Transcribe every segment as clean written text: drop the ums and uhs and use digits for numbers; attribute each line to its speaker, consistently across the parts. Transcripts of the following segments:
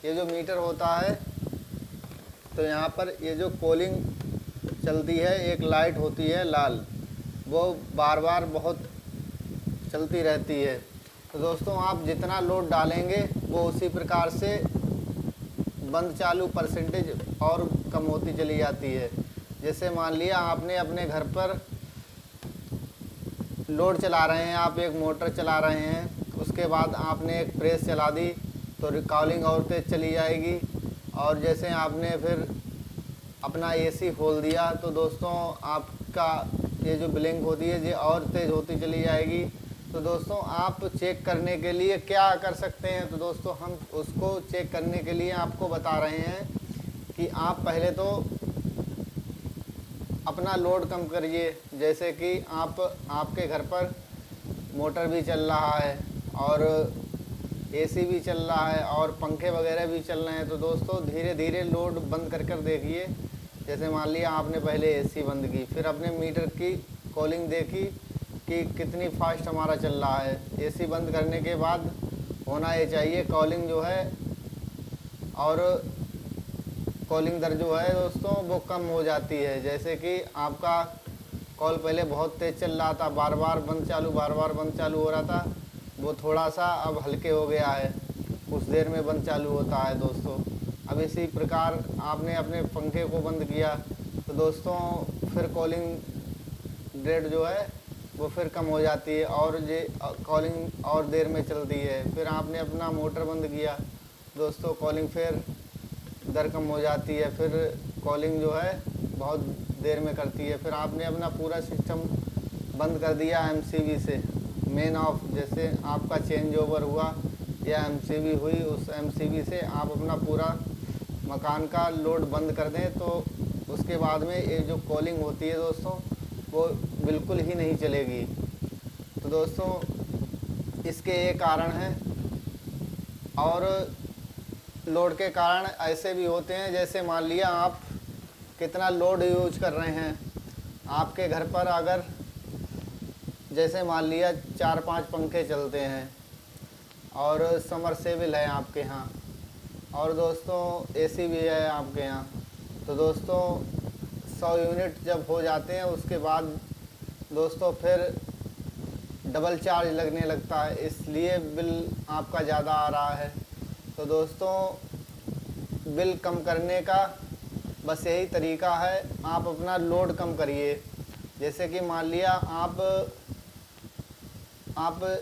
Speaker 1: ये जो मीटर होता है तो यहाँ पर ये जो कूलिंग चलती है, एक लाइट होती है लाल, वो बार बार बहुत चलती रहती है। तो दोस्तों आप जितना लोड डालेंगे वो उसी प्रकार से बंद चालू परसेंटेज और कम होती चली जाती है। जैसे मान लिया आपने अपने घर पर लोड चला रहे हैं, आप एक मोटर चला रहे हैं, उसके बाद आपने एक प्रेस चला दी तो कॉलिंग और तेज़ चली जाएगी। और जैसे आपने फिर अपना एसी खोल दिया तो दोस्तों आपका ये जो ब्लिंक होती है ये और तेज़ होती चली जाएगी। तो दोस्तों आप चेक करने के लिए क्या कर सकते हैं, तो दोस्तों हम उसको चेक करने के लिए आपको बता रहे हैं कि आप पहले तो अपना लोड कम करिए। जैसे कि आपके घर पर मोटर भी चल रहा है और एसी भी चल रहा है और पंखे वगैरह भी चल रहे हैं, तो दोस्तों धीरे धीरे लोड बंद कर कर देखिए। जैसे मान लिया आपने पहले एसी बंद की, फिर अपने मीटर की कॉलिंग देखी कि कितनी फास्ट हमारा चल रहा है। एसी बंद करने के बाद होना ये चाहिए कॉलिंग जो है, और कॉलिंग दर जो है दोस्तों वो कम हो जाती है। जैसे कि आपका कॉल पहले बहुत तेज़ चल रहा था, बार बार बंद चालू बार बार बंद चालू हो रहा था, वो थोड़ा सा अब हल्के हो गया है, कुछ देर में बंद चालू होता है दोस्तों। अब इसी प्रकार आपने अपने पंखे को बंद किया तो दोस्तों फिर कॉलिंग रेट जो है वो फिर कम हो जाती है और ये कॉलिंग और देर में चलती है। फिर आपने अपना मोटर बंद किया दोस्तों, कॉलिंग फिर दर कम हो जाती है, फिर कॉलिंग जो है बहुत देर में करती है। फिर आपने अपना पूरा सिस्टम बंद कर दिया एमसीबी से, मेन ऑफ, जैसे आपका चेंज ओवर हुआ या एमसीबी हुई, उस एमसीबी से आप अपना पूरा मकान का लोड बंद कर दें तो उसके बाद में ये जो कॉलिंग होती है दोस्तों वो बिल्कुल ही नहीं चलेगी। तो दोस्तों इसके ये कारण हैं, और लोड के कारण ऐसे भी होते हैं। जैसे मान लिया आप कितना लोड यूज कर रहे हैं, आपके घर पर अगर जैसे मान लिया 4-5 पंखे चलते हैं और समरसेबल है आपके यहाँ, और दोस्तों एसी भी है आपके यहाँ, तो दोस्तों 100 यूनिट जब हो जाते हैं उसके बाद दोस्तों फिर डबल चार्ज लगने लगता है, इसलिए बिल आपका ज़्यादा आ रहा है। तो दोस्तों बिल कम करने का बस यही तरीका है, आप अपना लोड कम करिए। जैसे कि मान लिया आप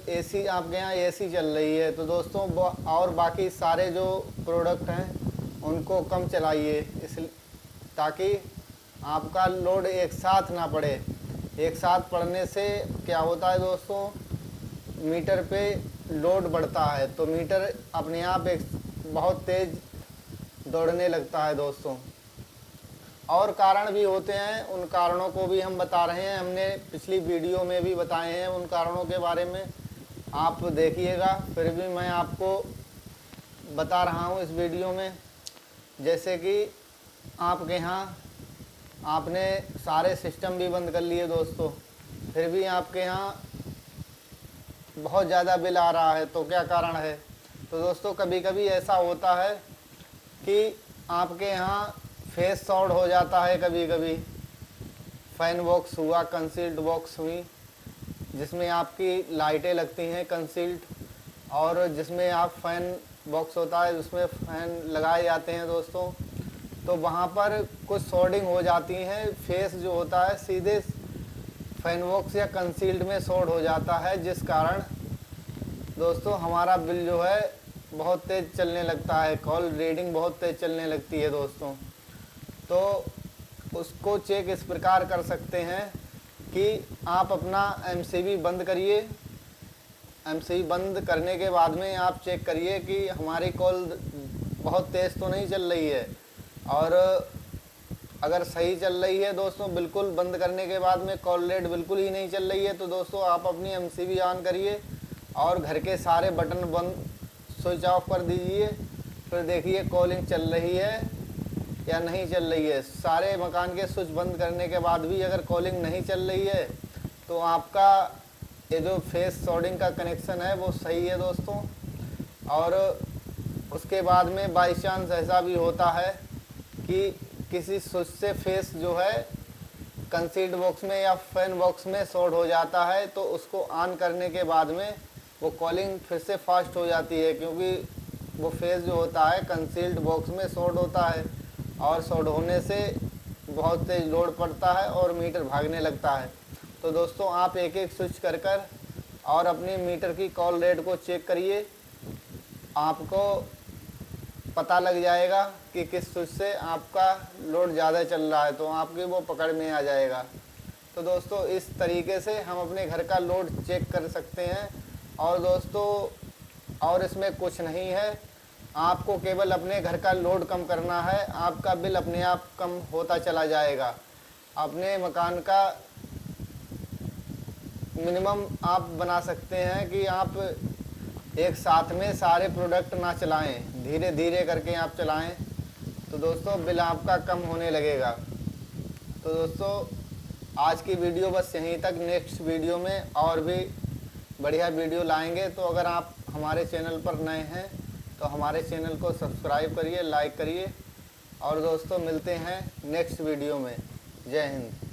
Speaker 1: एसी, आपके यहाँ एसी चल रही है तो दोस्तों और बाकी सारे जो प्रोडक्ट हैं उनको कम चलाइए, इसलिए ताकि आपका लोड एक साथ ना पड़े। एक साथ पड़ने से क्या होता है दोस्तों, मीटर पे लोड बढ़ता है तो मीटर अपने आप एक बहुत तेज़ दौड़ने लगता है दोस्तों। और कारण भी होते हैं, उन कारणों को भी हम बता रहे हैं, हमने पिछली वीडियो में भी बताए हैं उन कारणों के बारे में, आप देखिएगा। फिर भी मैं आपको बता रहा हूँ इस वीडियो में। जैसे कि आपके यहाँ आपने सारे सिस्टम भी बंद कर लिए दोस्तों, फिर भी आपके यहाँ बहुत ज़्यादा बिल आ रहा है, तो क्या कारण है? तो दोस्तों कभी कभी ऐसा होता है कि आपके यहाँ फेस शॉर्ट हो जाता है, कभी कभी फैन बॉक्स हुआ, कंसील्ड बॉक्स हुई, जिसमें आपकी लाइटें लगती हैं कंसील्ड, और जिसमें आप फैन बॉक्स होता है उसमें फ़ैन लगाए जाते हैं दोस्तों, तो वहाँ पर कुछ शॉर्टिंग हो जाती है, फेस जो होता है सीधे फैन बॉक्स या कंसील्ड में शॉर्ट हो जाता है, जिस कारण दोस्तों हमारा बिल जो है बहुत तेज़ चलने लगता है, कॉल रीडिंग बहुत तेज़ चलने लगती है दोस्तों। तो उसको चेक इस प्रकार कर सकते हैं कि आप अपना एमसीबी बंद करिए, एमसीबी बंद करने के बाद में आप चेक करिए कि हमारी कॉल बहुत तेज़ तो नहीं चल रही है, और अगर सही चल रही है दोस्तों, बिल्कुल बंद करने के बाद में कॉल रेट बिल्कुल ही नहीं चल रही है, तो दोस्तों आप अपनी एमसीबी ऑन करिए और घर के सारे बटन बंद, स्विच ऑफ कर दीजिए। फिर देखिए कॉलिंग चल रही है या नहीं चल रही है। सारे मकान के स्विच बंद करने के बाद भी अगर कॉलिंग नहीं चल रही है तो आपका ये जो फेस शॉर्टिंग का कनेक्शन है वो सही है दोस्तों। और उसके बाद में बाई चांस ऐसा भी होता है कि किसी स्विच से फेस जो है कंसील्ड बॉक्स में या फैन बॉक्स में शॉर्ट हो जाता है, तो उसको ऑन करने के बाद में वो कॉलिंग फिर से फास्ट हो जाती है, क्योंकि वो फेस जो होता है कंसील्ड बॉक्स में शॉर्ट होता है और शॉर्ट होने से बहुत तेज लोड पड़ता है और मीटर भागने लगता है। तो दोस्तों आप एक एक स्विच कर कर और अपनी मीटर की कॉल रेट को चेक करिए, आपको पता लग जाएगा कि किस स्विच से आपका लोड ज़्यादा चल रहा है, तो आपकी वो पकड़ में आ जाएगा। तो दोस्तों इस तरीके से हम अपने घर का लोड चेक कर सकते हैं। और दोस्तों और इसमें कुछ नहीं है, आपको केवल अपने घर का लोड कम करना है, आपका बिल अपने आप कम होता चला जाएगा। अपने मकान का मिनिमम आप बना सकते हैं कि आप एक साथ में सारे प्रोडक्ट ना चलाएं, धीरे धीरे करके आप चलाएं, तो दोस्तों बिल आपका कम होने लगेगा। तो दोस्तों आज की वीडियो बस यहीं तक, नेक्स्ट वीडियो में और भी बढ़िया वीडियो लाएंगे। तो अगर आप हमारे चैनल पर नए हैं तो हमारे चैनल को सब्सक्राइब करिए, लाइक करिए, और दोस्तों मिलते हैं नेक्स्ट वीडियो में। जय हिंद।